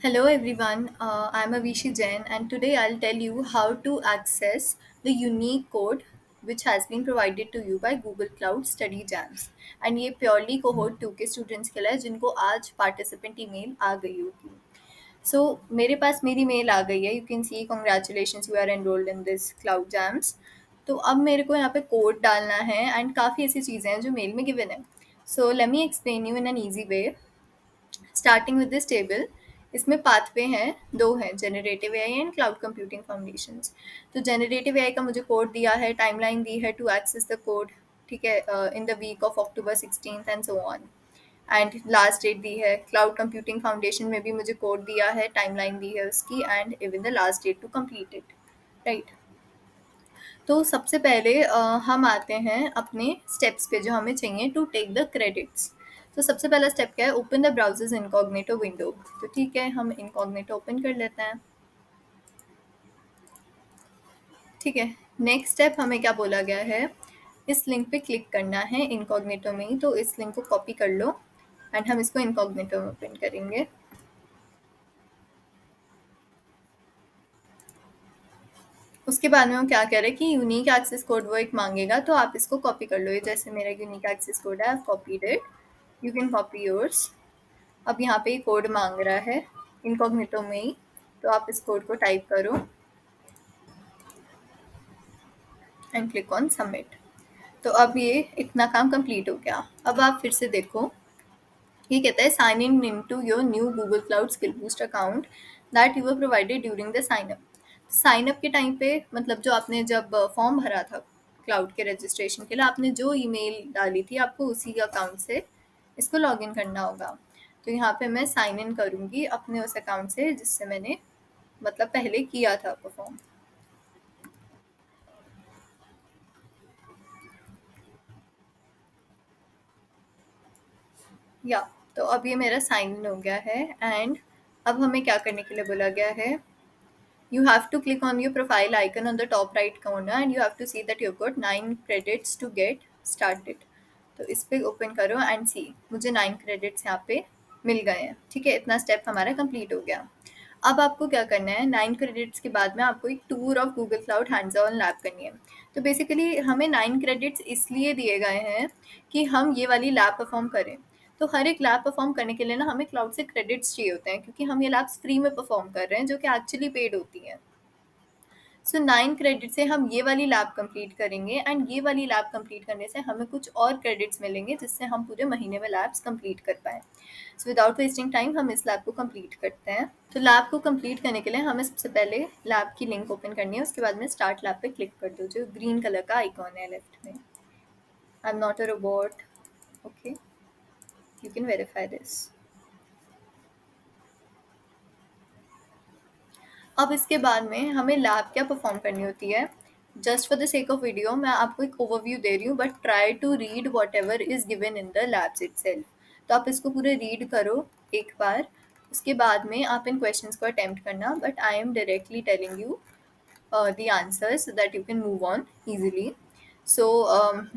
Hello everyone, I'm Avishi Jain and today I'll tell you how to access the unique code which has been provided to you by Google Cloud Study Jams and ये purely cohort 2 के students के लिए है जिनको आज participant email आ गई होगी. So मेरे पास मेरी मेल आ गई है. You can see congratulations you are enrolled in this Cloud Jams. तो अब मेरे को यहाँ पे कोड डालना है एंड काफ़ी ऐसी चीज़ें हैं जो मेल में गिवन है. So let me explain you in an easy way. Starting with this table. इसमें पाथवे हैं, दो हैं, generative AI and cloud computing foundations. तो जनरेटिव एआई का मुझे कोड दिया है, टाइमलाइन दी है टू एक्सेस द कोड. ठीक है, in the week of October 16 and so on and last date दी है. क्लाउड कंप्यूटिंग फाउंडेशन में भी मुझे कोड दिया है, टाइमलाइन दी है उसकी and even the last date to complete it. Right. तो सबसे पहले हम आते हैं अपने स्टेप्स पे जो हमें चाहिए टू टेक द क्रेडिट्स. तो सबसे पहला स्टेप क्या है? Open the browsers incognito window. तो ठीक है, हम इनकॉग्निटो ओपन कर लेते हैं. ठीक है, नेक्स्ट स्टेप हमें क्या बोला गया है? इस लिंक पे क्लिक करना है इनकॉग्निटो में ही. तो इस लिंक को कॉपी कर लो एंड हम इसको इनकॉग्निटो में ओपन करेंगे. उसके बाद में वो क्या कह रहे हैं कि यूनिक एक्सेस कोड वो एक मांगेगा, तो आप इसको कॉपी कर लो. ये जैसे मेरा यूनिक एक्सेस कोड है, I copied it. You can copy yours. अब यहाँ पे कोड मांग रहा है इनकॉग्निटो में ही, तो आप इस कोड को टाइप करो एंड क्लिक ऑन सबमिट. तो अब ये इतना काम कंप्लीट हो गया. अब आप फिर से देखो, ये कहता है sign in into your new Google Cloud skill boost account that you were provided during the sign up. Sign up के टाइम पे, मतलब जो आपने जब फॉर्म भरा था क्लाउड के रजिस्ट्रेशन के लिए, आपने जो ईमेल डाली थी, आपको उसी अकाउंट से इसको लॉगिन करना होगा. तो यहाँ पे मैं साइन इन करूँगी अपने उस अकाउंट से जिससे मैंने मतलब पहले किया था परफॉर्म. या तो अब ये मेरा साइन इन हो गया है एंड अब हमें क्या करने के लिए बोला गया है? You have to click on your profile icon on the top right corner and you have to see that you've got 9 credits to get started. तो इस पे ओपन करो एंड सी, मुझे 9 क्रेडिट्स यहाँ पे मिल गए हैं. ठीक है, इतना स्टेप हमारा कंप्लीट हो गया. अब आपको क्या करना है? 9 क्रेडिट्स के बाद में आपको एक tour of Google cloud hands on lab करनी है. तो बेसिकली हमें 9 क्रेडिट्स इसलिए दिए गए हैं कि हम ये वाली लैब परफॉर्म करें. तो हर एक लैब परफॉर्म करने के लिए ना हमें क्लाउड से क्रेडिट्स चाहिए होते हैं, क्योंकि हम ये लैब्स फ्री में परफॉर्म कर रहे हैं जो कि एक्चुअली पेड होती हैं. सो 9 क्रेडिट से हम ये वाली लैब कंप्लीट करेंगे एंड ये वाली लैब कंप्लीट करने से हमें कुछ और क्रेडिट्स मिलेंगे जिससे हम पूरे महीने में लैब्स कंप्लीट कर पाएँ. सो विदाउट वेस्टिंग टाइम हम इस लैब को कंप्लीट करते हैं. तो लैब को कंप्लीट करने के लिए हमें सबसे पहले लैब की लिंक ओपन करनी है. उसके बाद में स्टार्ट लैब पे क्लिक कर दो, जो ग्रीन कलर का आइकॉन है लेफ्ट में. I am not a robot. Okay, you can verify this. अब इसके बाद में हमें लैब क्या परफॉर्म करनी होती है? Just for the sake of video मैं आपको एक ओवरव्यू दे रही हूँ, but try to read whatever is given in the labs itself. तो आप इसको पूरे रीड करो एक बार. उसके बाद में आप इन क्वेश्चंस को अटेम्प्ट करना, but I am directly telling you the answers so that you can move on easily. So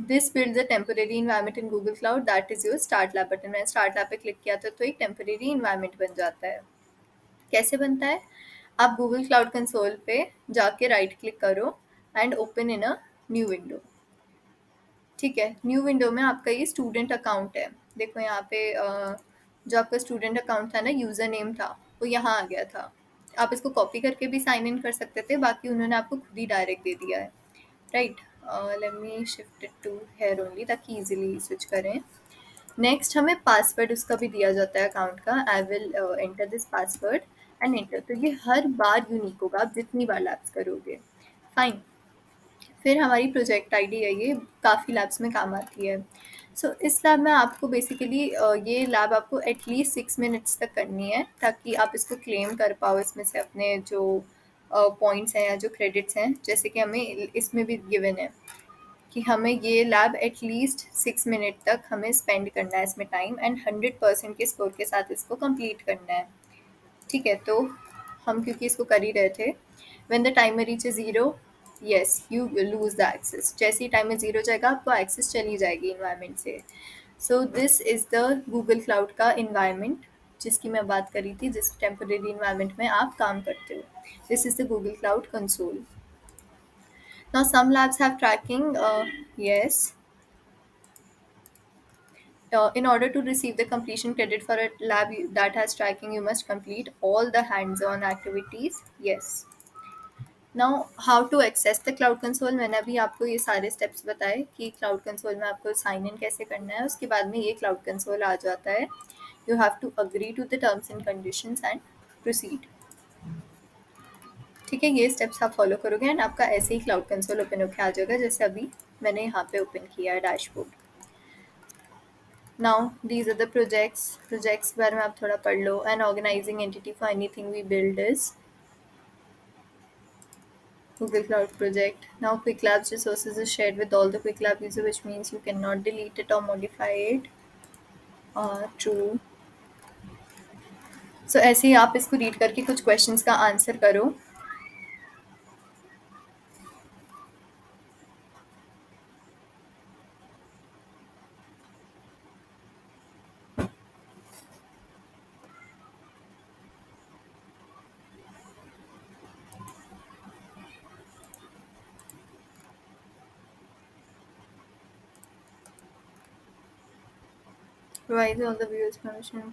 this builds a temporary environment in Google Cloud. That is your start lab button. मैंने start lab पे click किया था तो एक temporary environment बन जाता है. कैसे बनता है? आप गूगल क्लाउड कंसोल पे जाके राइट क्लिक करो and open in a new window. ठीक है, न्यू विंडो में आपका ये स्टूडेंट अकाउंट है. देखो यहाँ पे जो आपका स्टूडेंट अकाउंट था ना, यूज़र नेम था, वो यहाँ आ गया था. आप इसको कॉपी करके भी साइन इन कर सकते थे, बाकी उन्होंने आपको खुद ही डायरेक्ट दे दिया है. Right. Let me shift it to here only ताकि इजीली स्विच करें. नेक्स्ट हमें पासवर्ड उसका भी दिया जाता है अकाउंट का. I will enter this password and enter. तो ये हर बार यूनिक होगा, आप जितनी बार लैब्स करोगे. फाइन. फिर हमारी प्रोजेक्ट आईडी है, ये काफ़ी लैब्स में काम आती है. सो इस लैब में आपको बेसिकली ये लैब आपको एटलीस्ट 6 मिनट्स तक करनी है ताकि आप इसको क्लेम कर पाओ इसमें से अपने जो पॉइंट्स हैं या जो क्रेडिट्स हैं. जैसे कि हमें इसमें भी गिवन है कि हमें ये लैब एटलीस्ट 6 मिनट तक हमें स्पेंड करना है इसमें टाइम एंड 100% के स्कोर के साथ इसको कंप्लीट करना है. ठीक है, तो हम क्योंकि इसको कर ही रहे थे. When the timer reaches 0, yes you lose the access. जैसे ही टाइमर 0 जाएगा आपको एक्सेस चली जाएगी इन्वायरमेंट से. So this is the Google cloud का इन्वायरमेंट जिसकी मैं बात करी थी, जिस टेम्परेरी इन्वायरमेंट में आप काम करते हो. This is the Google cloud console. Now some labs have tracking. Yes. In order to receive the completion credit for a lab that has tracking, you must complete all the hands-on activities. Yes. Now, how to access the cloud console? मैंने अभी आपको ये सारे steps बताए कि cloud console में आपको sign in कैसे करना है. उसके बाद में ये cloud console आ जाता है. You have to agree to the terms and conditions and proceed. ठीक है, ये steps आप follow करोगे and आपका ऐसे ही cloud console open होके आ जाएगा जैसे अभी मैंने यहाँ पे open किया है dashboard. Now these are the projects के बारे में आप थोड़ा पढ़ लो. An organizing entity for anything we build is Google Cloud Project. Now QuickLabs resources is shared with all the QuickLab user, which means you cannot delete it or modify it. True. So ऐसे ही आप इसको read करके कुछ questions का answer करो. Provide all the viewers permission.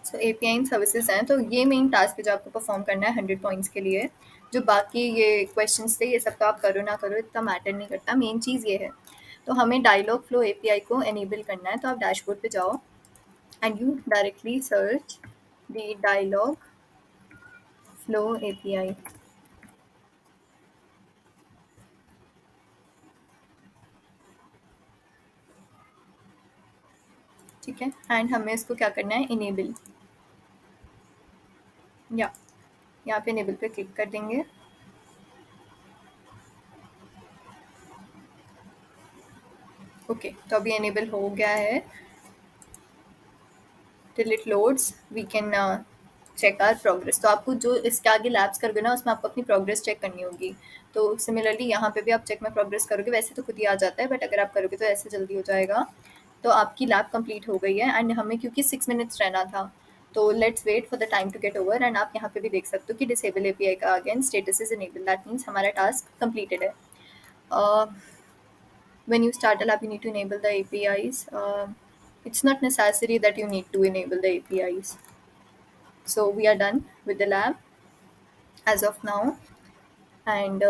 So API in services हैं, तो ये मेन टास्क है जो आपको परफॉर्म करना है 100 पॉइंट्स के लिए. जो बाकी ये क्वेश्चंस थे, ये सब तो आप करो ना करो इतना मैटर नहीं करता. मेन चीज़ ये है. तो हमें डायलॉग फ्लो API को एनेबल करना है. तो आप डैशबोर्ड पे जाओ and you directly search the Dialogflow API. ठीक है, एंड हमें इसको क्या करना है, इनेबल. या यहाँ पे इनेबल पे क्लिक कर देंगे. ओके, तो अभी इनेबल हो गया है. Till it loads we can check our progress. तो आपको जो इसके आगे लैब्स करोगे ना, उसमें आपको अपनी प्रोग्रेस चेक करनी होगी. तो सिमिलरली यहाँ पे भी आप चेक में प्रोग्रेस करोगे. वैसे तो खुद ही आ जाता है, बट अगर आप करोगे तो ऐसे जल्दी हो जाएगा. तो आपकी लैब कंप्लीट हो गई है एंड हमें क्योंकि 6 मिनट्स रहना था, तो let's wait for the time to get over. And आप यहाँ पे भी देख सकते हो कि डिसेबल API का again status is enable. That means हमारा टास्क कंप्लीटेड है. When you start a lab, you need to enable the APIs. It's not necessary that you need to enable the APIs. So we are done with the lab as of now, and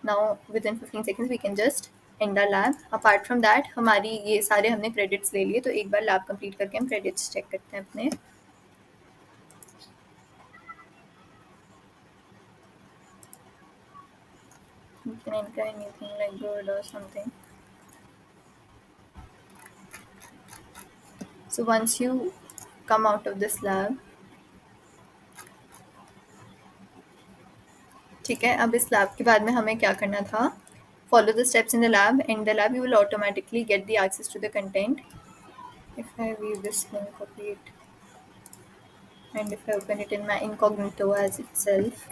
now within 15 seconds we can just end our lab. Apart from that, हमारी ये सारे हमने credits ले लिए, तो एक बार lab complete करके हम credits check करते हैं अपने. You can enter anything like good or something. So once you come out of this lab, ठीक है, अब इस लैब के बाद में हमें क्या करना था. Follow the steps in the lab. In the lab, you will automatically get the access to the content. If I view this link, copy it, and if I open it in my incognito as itself,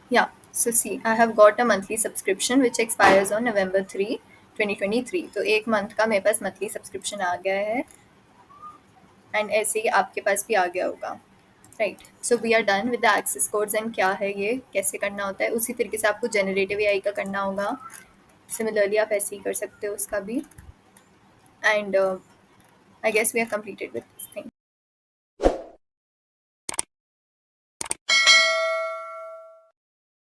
yeah. So see, I have got a monthly subscription which expires on November 3, 2023. तो एक month का मेरे पास monthly subscription आ गया है, and ऐसे ही आपके पास भी आ गया होगा. Right, so we are done with the access codes. And क्या है ये, कैसे करना होता है, उसी तरीके से आपको जनरेटिव AI का करना होगा. सिमिलरली आप ऐसे ही कर सकते हो उसका भी. And I guess we are completed with this thing.